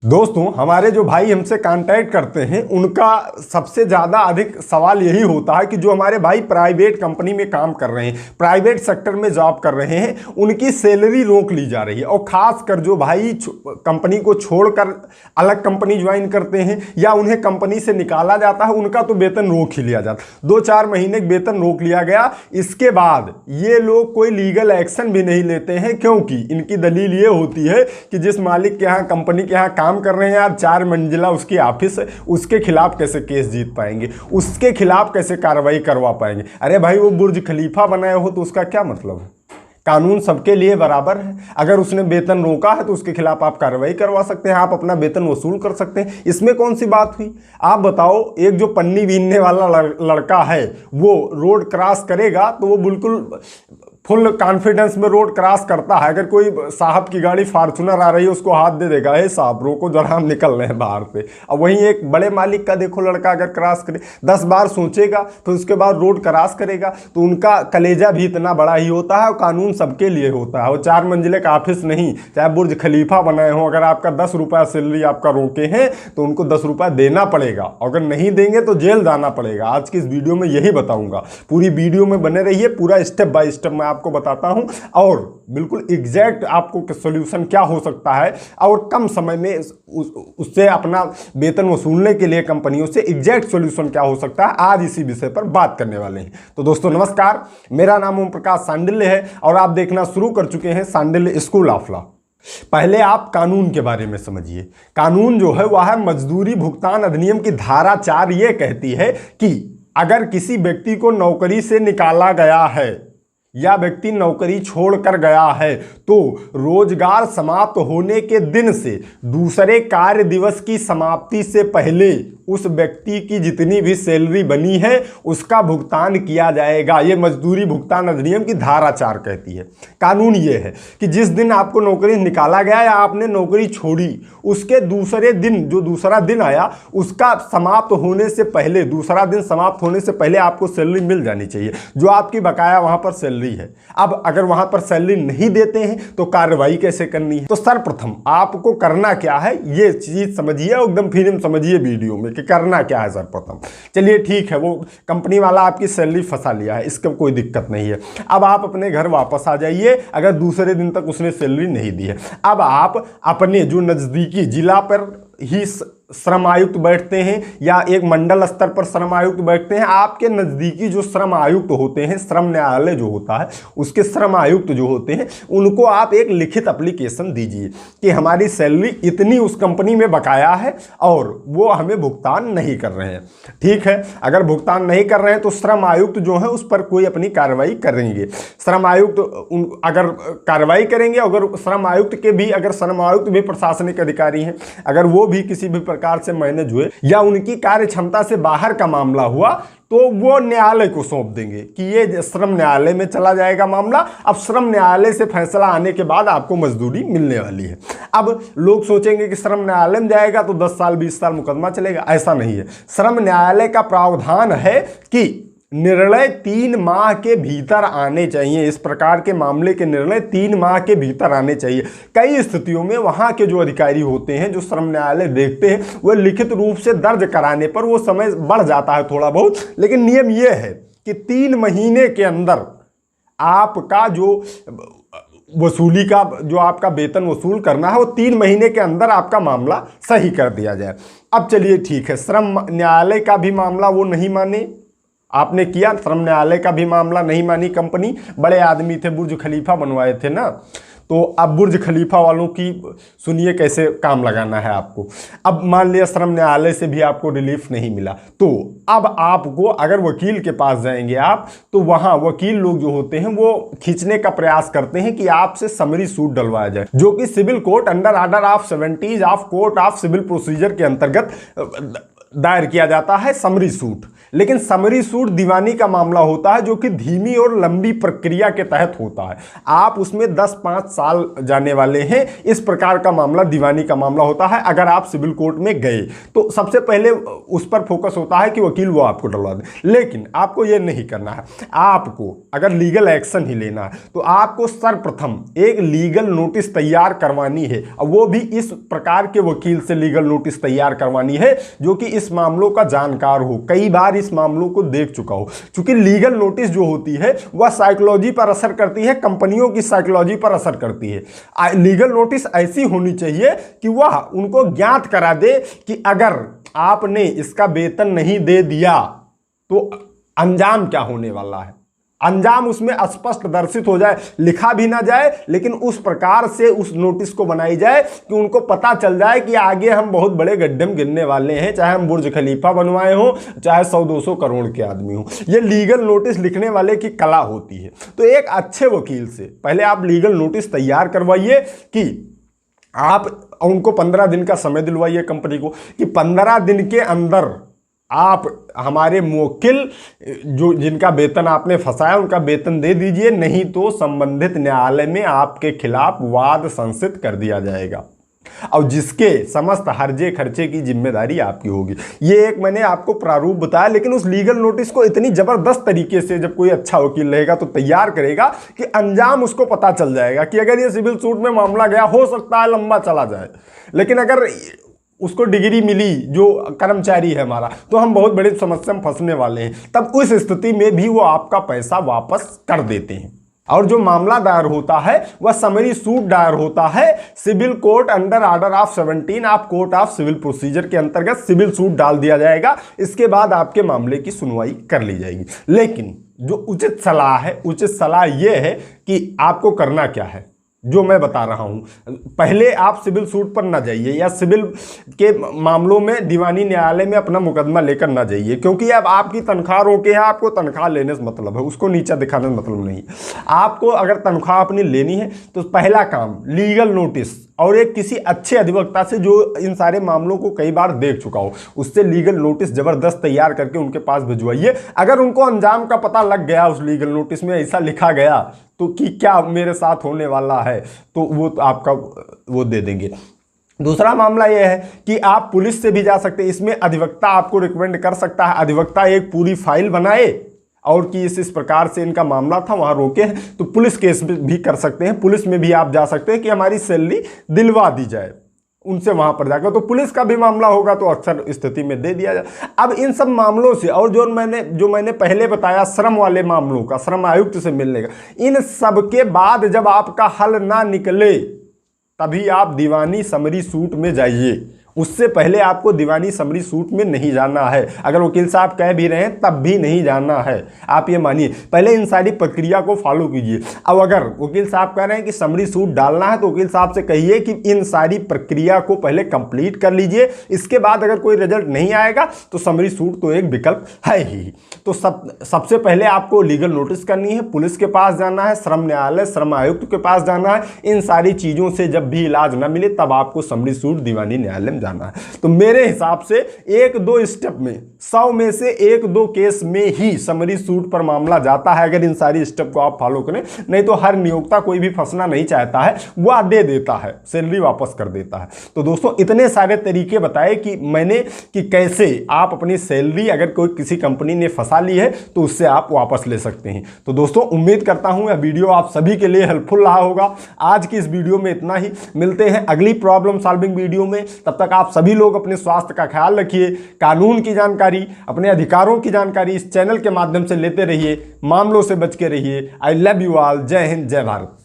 दोस्तों, हमारे जो भाई हमसे कांटेक्ट करते हैं उनका सबसे ज़्यादा अधिक सवाल यही होता है कि जो हमारे भाई प्राइवेट कंपनी में काम कर रहे हैं, प्राइवेट सेक्टर में जॉब कर रहे हैं, उनकी सैलरी रोक ली जा रही है। और ख़ासकर जो भाई कंपनी को छोड़कर अलग कंपनी ज्वाइन करते हैं या उन्हें कंपनी से निकाला जाता है, उनका तो वेतन रोक ही लिया जाता। 2-4 महीने वेतन रोक लिया गया। इसके बाद ये लोग कोई लीगल एक्शन भी नहीं लेते हैं, क्योंकि इनकी दलील ये होती है कि जिस मालिक के यहाँ, कंपनी के यहाँ काम कर रहे हैं यार, 4 मंजिला उसकी ऑफिस है, उसके खिलाफ कैसे केस जीत पाएंगे, उसके खिलाफ कैसे कार्रवाई करवा पाएंगे। अरे भाई, वो बुर्ज खलीफा बनाए हो तो उसका क्या मतलब है? कानून सबके लिए बराबर है। अगर उसने वेतन रोका है तो उसके खिलाफ आप कार्रवाई करवा सकते हैं, आप अपना वेतन वसूल कर सकते हैं। इसमें कौन सी बात हुई? आप बताओ, एक जो पन्नी बीनने वाला लड़का है वो रोड क्रॉस करेगा तो वो बिल्कुल फुल कॉन्फिडेंस में रोड क्रॉस करता है। अगर कोई साहब की गाड़ी फॉर्चूनर आ रही है, उसको हाथ दे देगा, हे साहब रोको जरा, हम निकल रहे हैं बाहर पे। अब वहीं एक बड़े मालिक का देखो लड़का अगर क्रॉस करे, 10 बार सोचेगा फिर उसके बाद रोड क्रॉस करेगा, तो उनका कलेजा भी इतना बड़ा ही होता है। और कानून सबके लिए होता है। वो 4 मंजिले का ऑफिस नहीं, चाहे बुर्ज खलीफा बनाए हो, अगर आपका 10 रुपया सैलरी आपका रोके हैं तो उनको 10 रुपया देना पड़ेगा। अगर नहीं देंगे तो जेल जाना पड़ेगा। आज की इस वीडियो में यही बताऊंगा। पूरी वीडियो में बने रहिए, पूरा स्टेप बाय स्टेप मैं आपको बताता हूं और बिल्कुल एग्जैक्ट आपको सॉल्यूशन क्या हो सकता है और कम समय में उससे अपना वेतन वसूलने के लिए कंपनियों से एग्जैक्ट सॉल्यूशन क्या हो सकता है, आज इसी विषय पर बात करने वाले हैं। तो दोस्तों नमस्कार, मेरा नाम ओम प्रकाश सांडिल्य है और आप देखना शुरू कर चुके हैं सांडिल्य स्कूल ऑफ लॉ। पहले आप कानून के बारे में समझिए। कानून जो है वह मजदूरी भुगतान अधिनियम की धारा 4 ये कहती है कि अगर किसी व्यक्ति को नौकरी से निकाला गया है या व्यक्ति नौकरी छोड़कर गया है तो रोजगार समाप्त होने के दिन से दूसरे कार्य दिवस की समाप्ति से पहले उस व्यक्ति की जितनी भी सैलरी बनी है उसका भुगतान किया जाएगा। ये मजदूरी भुगतान अधिनियम की धारा 4 कहती है। कानून ये है कि जिस दिन आपको नौकरी निकाला गया या आपने नौकरी छोड़ी, उसके दूसरे दिन, जो दूसरा दिन आया, उसका समाप्त होने से पहले, दूसरा दिन समाप्त होने से पहले आपको सैलरी मिल जानी चाहिए, जो आपकी बकाया वहां पर सैलरी है। अब अगर वहां पर सैलरी नहीं देते हैं तो कार्रवाई कैसे करनी है? तो सर्वप्रथम आपको करना क्या है ये चीज समझिए, एकदम फिर समझिए वीडियो में कि करना क्या है। सर्वप्रथम चलिए ठीक है, वो कंपनी वाला आपकी सैलरी फंसा लिया है, इसका कोई दिक्कत नहीं है। अब आप अपने घर वापस आ जाइए अगर दूसरे दिन तक उसने सैलरी नहीं दी है। अब आप अपने जो नजदीकी जिला पर ही श्रम आयुक्त बैठते हैं या एक मंडल स्तर पर श्रम आयुक्त बैठते हैं, आपके नज़दीकी जो श्रम आयुक्त होते हैं, श्रम न्यायालय जो होता है उसके श्रम आयुक्त जो होते हैं, उनको आप एक लिखित एप्लीकेशन दीजिए कि हमारी सैलरी इतनी उस कंपनी में बकाया है और वो हमें भुगतान नहीं कर रहे हैं। ठीक है, अगर भुगतान नहीं कर रहे हैं तो श्रम आयुक्त जो है उस पर कोई अपनी कार्रवाई करेंगे। श्रम आयुक्त अगर कार्रवाई करेंगे, अगर श्रम आयुक्त के भी, अगर श्रम आयुक्त भी प्रशासनिक अधिकारी हैं, अगर वो भी किसी भी प्रकार से मैनेज हुए या उनकी कार्य क्षमता से बाहर का मामला हुआ तो वो न्यायालय को सौंप देंगे कि ये श्रम न्यायालय में चला जाएगा मामला। अब श्रम न्यायालय से फैसला आने के बाद आपको मजदूरी मिलने वाली है। अब लोग सोचेंगे कि श्रम न्यायालय में जाएगा तो 10 साल 20 साल मुकदमा चलेगा, ऐसा नहीं है। श्रम न्यायालय का प्रावधान है कि निर्णय 3 माह के भीतर आने चाहिए। इस प्रकार के मामले के निर्णय 3 माह के भीतर आने चाहिए। कई स्थितियों में वहां के जो अधिकारी होते हैं, जो श्रम न्यायालय देखते हैं, वो लिखित रूप से दर्ज कराने पर वो समय बढ़ जाता है थोड़ा बहुत, लेकिन नियम ये है कि 3 महीने के अंदर आपका जो वसूली का, जो आपका वेतन वसूल करना है, वो 3 महीने के अंदर आपका मामला सही कर दिया जाए। अब चलिए ठीक है, श्रम न्यायालय का भी मामला वो नहीं माने, आपने किया, श्रम न्यायालय का भी मामला नहीं मानी कंपनी। बड़े आदमी थे, बुर्ज खलीफा बनवाए थे ना, तो अब बुर्ज खलीफा वालों की सुनिए कैसे काम लगाना है आपको। अब मान लिया श्रम न्यायालय से भी आपको रिलीफ नहीं मिला, तो अब आपको अगर वकील के पास जाएंगे आप, तो वहां वकील लोग जो होते हैं वो खींचने का प्रयास करते हैं कि आपसे समरी सूट डलवाया जाए, जो कि civil court under order of 70 of court of civil procedure के अंतर्गत दायर किया जाता है समरी सूट। लेकिन समरी सूट दीवानी का मामला होता है जो कि धीमी और लंबी प्रक्रिया के तहत होता है। आप उसमें 10-5 साल जाने वाले हैं। इस प्रकार का मामला दीवानी का मामला होता है। अगर आप सिविल कोर्ट में गए तो सबसे पहले उस पर फोकस होता है कि वकील वो आपको डलवा दे, लेकिन आपको ये नहीं करना है। आपको अगर लीगल एक्शन ही लेना है तो आपको सर्वप्रथम एक लीगल नोटिस तैयार करवानी है, और वो भी इस प्रकार के वकील से लीगल नोटिस तैयार करवानी है जो कि इस मामलों का जानकार हो, कई बार इस मामलों को देख चुका हो। क्योंकि लीगल नोटिस जो होती है वह साइकोलॉजी पर असर करती है, कंपनियों की साइकोलॉजी पर असर करती है। लीगल नोटिस ऐसी होनी चाहिए कि वह उनको ज्ञात करा दे कि अगर आपने इसका वेतन नहीं दे दिया तो अंजाम क्या होने वाला है। अंजाम उसमें स्पष्ट दर्शित हो जाए, लिखा भी ना जाए लेकिन उस प्रकार से उस नोटिस को बनाई जाए कि उनको पता चल जाए कि आगे हम बहुत बड़े गड्ढे में गिरने वाले हैं, चाहे हम बुर्ज खलीफा बनवाए हो, चाहे 100-200 करोड़ के आदमी हो। ये लीगल नोटिस लिखने वाले की कला होती है। तो एक अच्छे वकील से पहले आप लीगल नोटिस तैयार करवाइए कि आप उनको 15 दिन का समय दिलवाइए कंपनी को कि 15 दिन के अंदर आप हमारे मुवक्किल जो जिनका वेतन आपने फंसाया उनका वेतन दे दीजिए, नहीं तो संबंधित न्यायालय में आपके खिलाफ वाद संसित कर दिया जाएगा और जिसके समस्त हर्जे खर्चे की जिम्मेदारी आपकी होगी। ये एक मैंने आपको प्रारूप बताया, लेकिन उस लीगल नोटिस को इतनी जबरदस्त तरीके से जब कोई अच्छा वकील रहेगा तो तैयार करेगा कि अंजाम उसको पता चल जाएगा कि अगर ये सिविल सूट में मामला गया, हो सकता है लंबा चला जाए, लेकिन अगर उसको डिग्री मिली जो कर्मचारी है हमारा, तो हम बहुत बड़ी समस्या में फंसने वाले हैं। तब उस स्थिति में भी वो आपका पैसा वापस कर देते हैं। और जो मामला दायर होता है वह समरी सूट दायर होता है civil court under order of 17 of court of civil procedure के अंतर्गत सिविल सूट डाल दिया जाएगा। इसके बाद आपके मामले की सुनवाई कर ली जाएगी। लेकिन जो उचित सलाह है, उचित सलाह यह है कि आपको करना क्या है जो मैं बता रहा हूं। पहले आप सिविल सूट पर ना जाइए या सिविल के मामलों में दीवानी न्यायालय में अपना मुकदमा लेकर ना जाइए, क्योंकि अब आपकी तनख्वाह रोके है, आपको तनख्वाह लेने से मतलब है, उसको नीचा दिखाने से मतलब नहीं। आपको अगर तनख्वाह अपनी लेनी है तो पहला काम लीगल नोटिस और एक किसी अच्छे अधिवक्ता से जो इन सारे मामलों को कई बार देख चुका हो, उससे लीगल नोटिस जबरदस्त तैयार करके उनके पास भिजवाइए। अगर उनको अंजाम का पता लग गया, उस लीगल नोटिस में ऐसा लिखा गया तो कि क्या मेरे साथ होने वाला है, तो वो आपका वो दे देंगे। दूसरा मामला यह है कि आप पुलिस से भी जा सकते हैं। इसमें अधिवक्ता आपको रिकमेंड कर सकता है, अधिवक्ता एक पूरी फाइल बनाए और कि इस प्रकार से इनका मामला था, वहाँ रोके हैं, तो पुलिस केस भी कर सकते हैं। पुलिस में भी आप जा सकते हैं कि हमारी सैलरी दिलवा दी जाए उनसे, वहाँ पर जाकर तो पुलिस का भी मामला होगा तो अक्सर स्थिति में दे दिया जाए। अब इन सब मामलों से और जो मैंने पहले बताया श्रम वाले मामलों का, श्रम आयुक्त से मिलने का, इन सब के बाद जब आपका हल ना निकले तभी आप दीवानी समरी सूट में जाइए। उससे पहले आपको दीवानी समरी सूट में नहीं जाना है। अगर वकील साहब कह भी रहे हैं तब भी नहीं जाना है, आप ये मानिए। पहले इन सारी प्रक्रिया को फॉलो कीजिए। अब अगर वकील साहब कह रहे हैं कि समरी सूट डालना है तो वकील साहब से कहिए कि इन सारी प्रक्रिया को पहले कंप्लीट कर लीजिए, इसके बाद अगर कोई रिजल्ट नहीं आएगा तो समरी सूट तो एक विकल्प है ही। तो सबसे पहले आपको लीगल नोटिस करनी है, पुलिस के पास जाना है, श्रम न्यायालय, श्रम आयुक्त के पास जाना है। इन सारी चीज़ों से जब भी इलाज न मिले तब आपको समरी सूट दीवानी न्यायालय में जाना है। तो मेरे हिसाब से 1-2 स्टेप में, 100 में से 1-2 केस में ही समरी सूट पर मामला जाता है, अगर इन सारी स्टेप को आप फॉलो करें। नहीं तो हर नियोक्ता कोई भी फंसना नहीं चाहता है, वह दे देता है, सैलरी वापस कर देता है। तो दोस्तों इतने सारे तरीके बताए कि मैंने कि कैसे आप अपनी सैलरी अगर कोई किसी कंपनी ने फंसा ली है तो उससे आप वापस ले सकते हैं। तो दोस्तों उम्मीद करता हूं यह वीडियो आप सभी के लिए हेल्पफुल रहा होगा। आज की इस वीडियो में इतना ही, मिलते हैं अगली प्रॉब्लम सॉल्विंग वीडियो में। तब तक आप सभी लोग अपने स्वास्थ्य का ख्याल रखिए, कानून की जानकारी, अपने अधिकारों की जानकारी इस चैनल के माध्यम से लेते रहिए, मामलों से बच के रहिए। I love you all. जय हिंद, जय भारत।